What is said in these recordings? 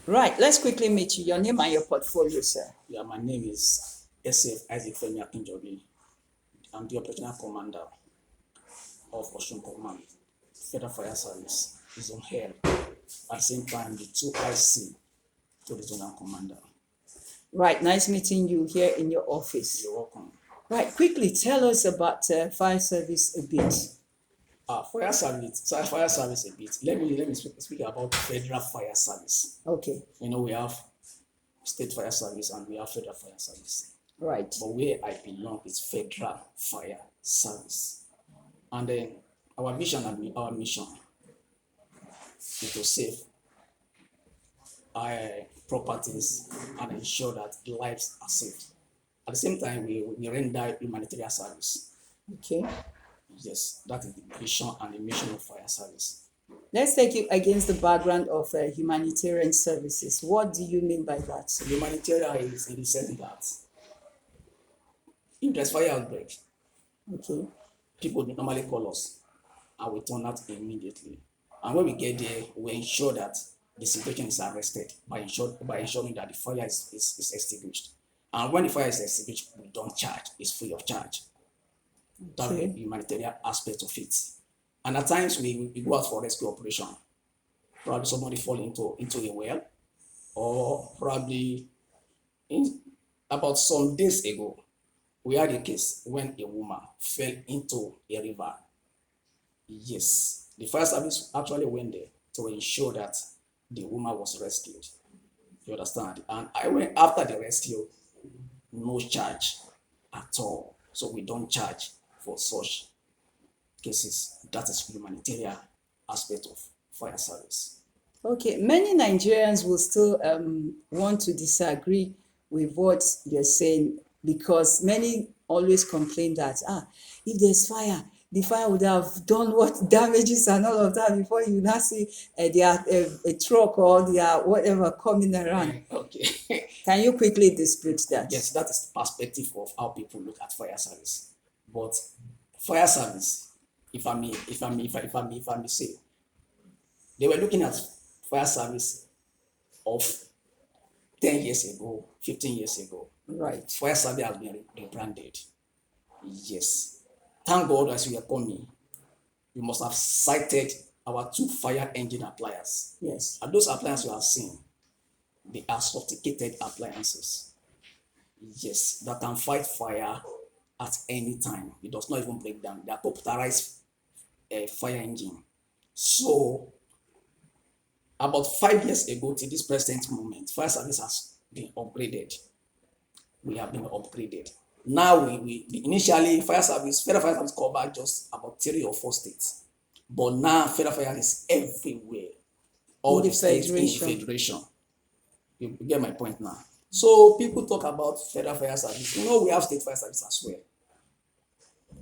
Right, let's quickly meet you. Your name and your portfolio, sir. Yeah, my name is SF Isaac Femi Akinjobi. I'm the operational commander of Osun Command, Federal Fire Service, Zone Hell. At the same time, the 2IC to the zonal commander. Right, nice meeting you here in your office. You're welcome. Right, quickly tell us about fire service a bit. Fire service a bit. Let me speak about Federal Fire Service. Okay, You know, we have State Fire Service and we have Federal Fire Service. right. But where I belong is Federal Fire Service. And then our mission is to save properties and ensure that lives are saved. At the same time, we render humanitarian service. Okay. Yes, that is the vision and the mission of fire service. Let's take it against the background of humanitarian services. What do you mean by that? Humanitarian is in the sense that if there's fire outbreak, Okay. people normally call us and we turn out immediately. And when we get there, we ensure that the situation is arrested by ensuring that the fire is extinguished. And when the fire is extinguished, we don't charge, it's free of charge. That's the humanitarian aspect of it. And at times we go out for rescue operation. Probably somebody fall into a well, or probably about some days ago, we had a case when a woman fell into a river. Yes, the fire service actually went there to ensure that the woman was rescued. You understand? And I went after the rescue, no charge at all. So we don't charge for such cases. That is humanitarian aspect of fire service. Okay, many Nigerians will still want to disagree with what you're saying, because many always complain that if there's fire, the fire would have done what damages and all of that before you now see a truck or their whatever coming around. Okay. Can you quickly dispute that? Yes, that is the perspective of how people look at fire service. But fire service, if I may say, they were looking at fire service of 10 years ago, 15 years ago. Right. Fire service has been rebranded. Yes. Thank God, as you are coming, you must have cited our 2 fire engine appliances. Yes. And those appliances you have seen, they are sophisticated appliances. Yes, that can fight fire at any time. It does not even break down. They are computerized fire engine. So, about 5 years ago to this present moment, fire service has been upgraded. We have been upgraded. Now, we initially federal fire service covered just about 3 or 4 states, but now federal fire is everywhere. All the states in the federation. You get my point now. So people talk about federal fire service. You know, we have state fire service as well.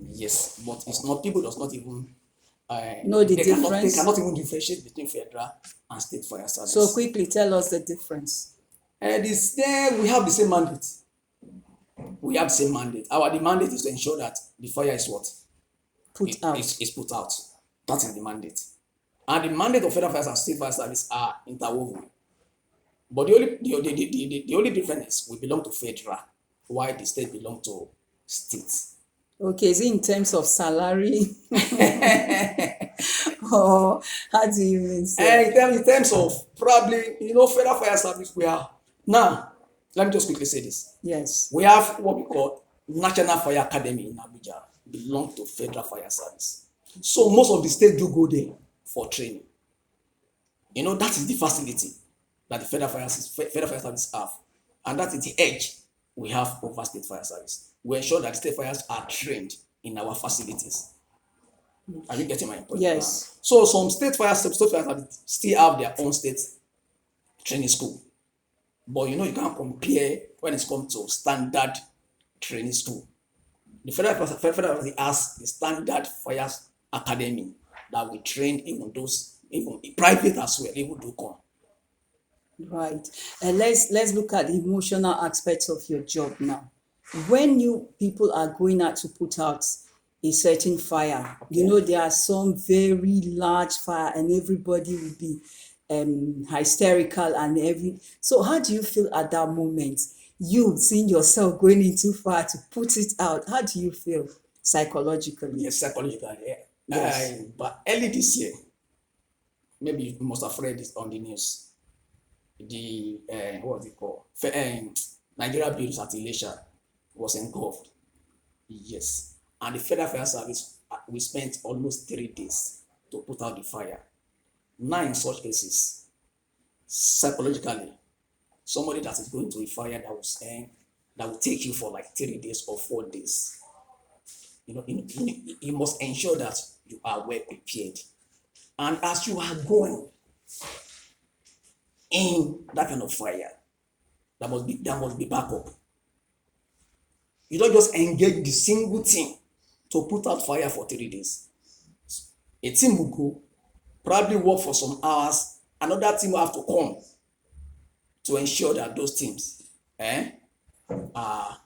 Yes, but it's not. People does not even know the difference. They cannot even differentiate between federal and state fire service. So quickly tell us the difference. We have the same mandate. We have the same mandate. The mandate is to ensure that the fire is what? Put out. That is the mandate. And the mandate of federal fire and state fire service are interwoven. But the only difference is we belong to federal, while the state belong to state. Okay, is it in terms of salary? Or how do you mean? In terms of probably, federal fire service, we are now. Let me just quickly say this. Yes. We have what we call National Fire Academy in Abuja, belong to Federal Fire Service. So most of the states do go there for training. That is the facility that the Federal Fire Service have. And that is the edge we have over State Fire Service. We ensure that state fires are trained in our facilities. Are you getting my point? Yes. So some state fire service still have their own state training school. But you can't compare when it comes to standard training school. The federal has the standard fire academy that we train even private as well, even do come. Right. Let's look at the emotional aspects of your job now. When you people are going out to put out a certain fire, there are some very large fire and everybody will be hysterical and every. So how do you feel at that moment? You seeing yourself going in too far to put it out. How do you feel psychologically? Yes, psychologically. Yeah. Yes. But early this year, maybe you must have read this on the news. The what was it called? Nigeria Builds at Elisha was engulfed. Yes, and the Federal Fire Service, we spent almost 3 days to put out the fire. Now, in such cases, psychologically, somebody that is going to a fire that will take you for like 3 days or 4 days, you must ensure that you are well prepared. And as you are going in that kind of fire, there must be backup. You don't just engage the single team to put out fire for 3 days. A team will go, probably work for some hours. Another team will have to come to ensure that those teams are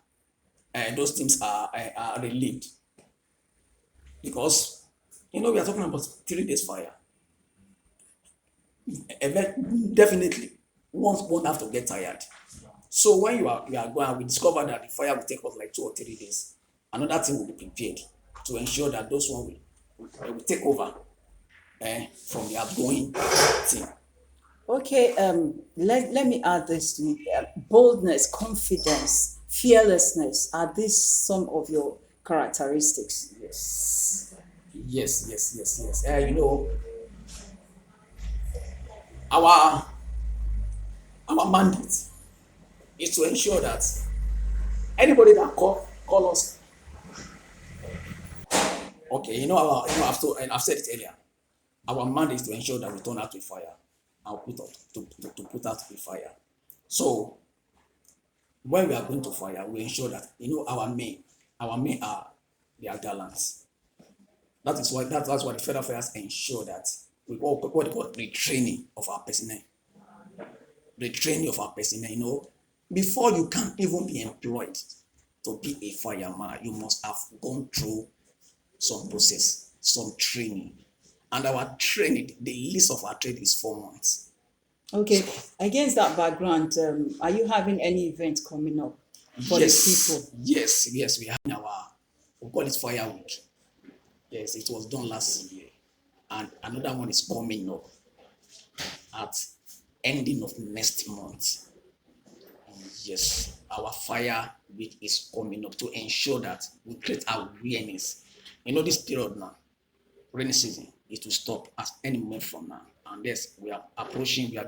relieved. Because we are talking about 3 days fire. Definitely, one have to get tired. So when you are going, we discover that the fire will take us like 2 or 3 days. Another team will be prepared to ensure that those one will take over from the outgoing team. Okay, let me add this to it. Boldness, confidence, fearlessness, are these some of your characteristics? Yes, yes. Our mandate is to ensure that anybody that call us, okay, I've said it earlier. Our mandate is to ensure that we turn out a fire and to put out a fire. So when we are going to fire, we ensure that our men they are gallant. That's why the federal fires ensure that we what they call retraining of our personnel. Retraining of our personnel. Before you can even be employed to be a fireman, you must have gone through some process, some training. And our training, the least of our trade is 4 months. Okay, against that background, are you having any event coming up for the people? Yes, we have we call it Fire Week. Yes, it was done last year. And another one is coming up at ending of next month. Yes, our Fire Week is coming up to ensure that we create awareness. This period now, rainy season, it will stop at any moment from now. And yes, we are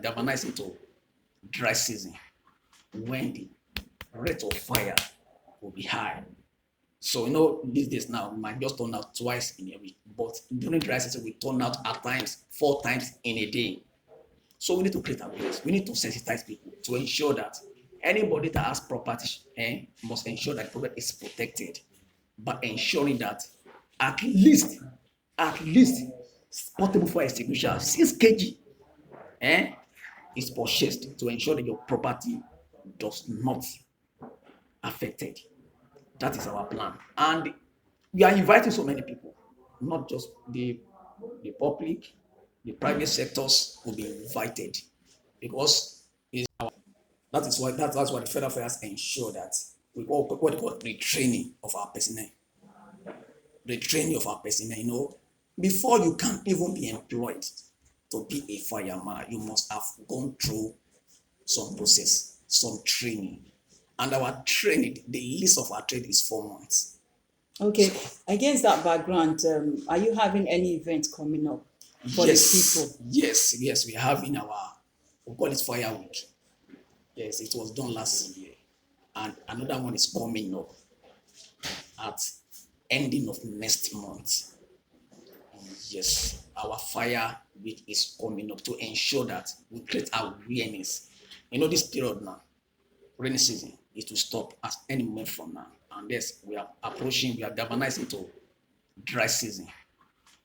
galvanizing to dry season when the rate of fire will be high. So these days now we might just turn out twice in a week, but during dry season we turn out at times 4 times in a day. So we need to create awareness. We need to sensitize people to ensure that anybody that has property must ensure that the property is protected, by ensuring that at least portable fire extinguisher 6 kg is purchased to ensure that your property does not affected. That is our plan, and we are inviting so many people, not just the public, the private sectors will be invited, because that's why the federal affairs ensure that we what they call retraining of our personnel. Retraining of our personnel. Before you can even be employed to be a fireman, you must have gone through some process, some training. And our training, the least of our trade is 4 months. Okay, against that background, are you having any event coming up for the people? Yes, we have we call it Fire Week. Yes, it was done last year. And another one is coming up at ending of next month. Yes, our Fire Week is coming up to ensure that we create awareness. This period now, rainy season, it will stop at any moment from now. And yes, we are galvanizing to dry season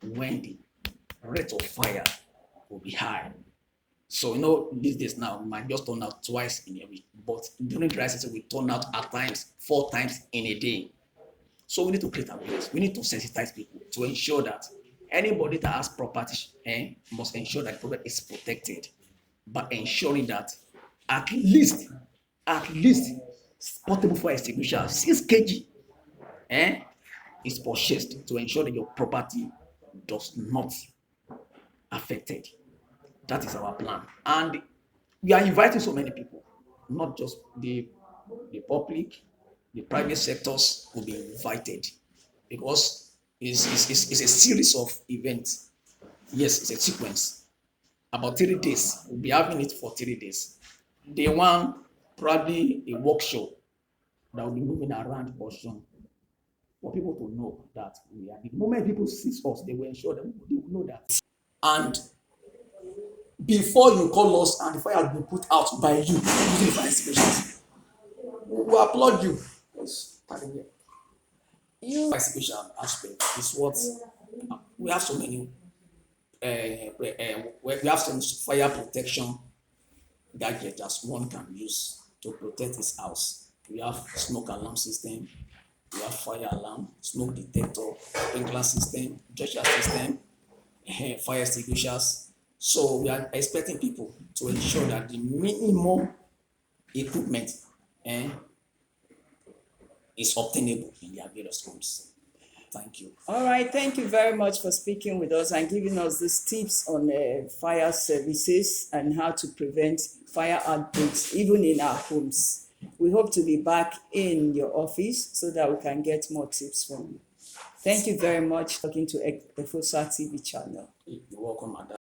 when the rate of fire will be high. So these days now we might just turn out twice in a week, but during dry season we turn out at times 4 times in a day. So we need to create awareness. We need to sensitize people to ensure that anybody that has property must ensure that the property is protected, by ensuring that at least portable fire extinguisher 6 kg is purchased to ensure that your property does not affected. That is our plan. And we are inviting so many people, not just the public, the private sectors will be invited because it's a series of events. Yes, it's a sequence. About 3 days. We'll be having it for 3 days. Day one, probably a workshop that will be moving around Osun for people to know that we are. The moment people see us, they will ensure that they will know that. And before you call us and the fire has been put out by you using the fire extinguishers, we applaud you. Yes, pardon me. You fire extinguisher aspect is what we have so many. We have some fire protection gadget that one can use to protect his house. We have smoke alarm system, we have fire alarm, smoke detector, sprinkler system, gesture system, fire extinguishers. So we are expecting people to ensure that the minimum equipment eh, is obtainable in their various homes. Thank you. All right, thank you very much for speaking with us and giving us these tips on fire services and how to prevent fire outbreaks even in our homes. We hope to be back in your office so that we can get more tips from you. Thank you very much for talking to the Efosa TV channel. You're welcome, madam.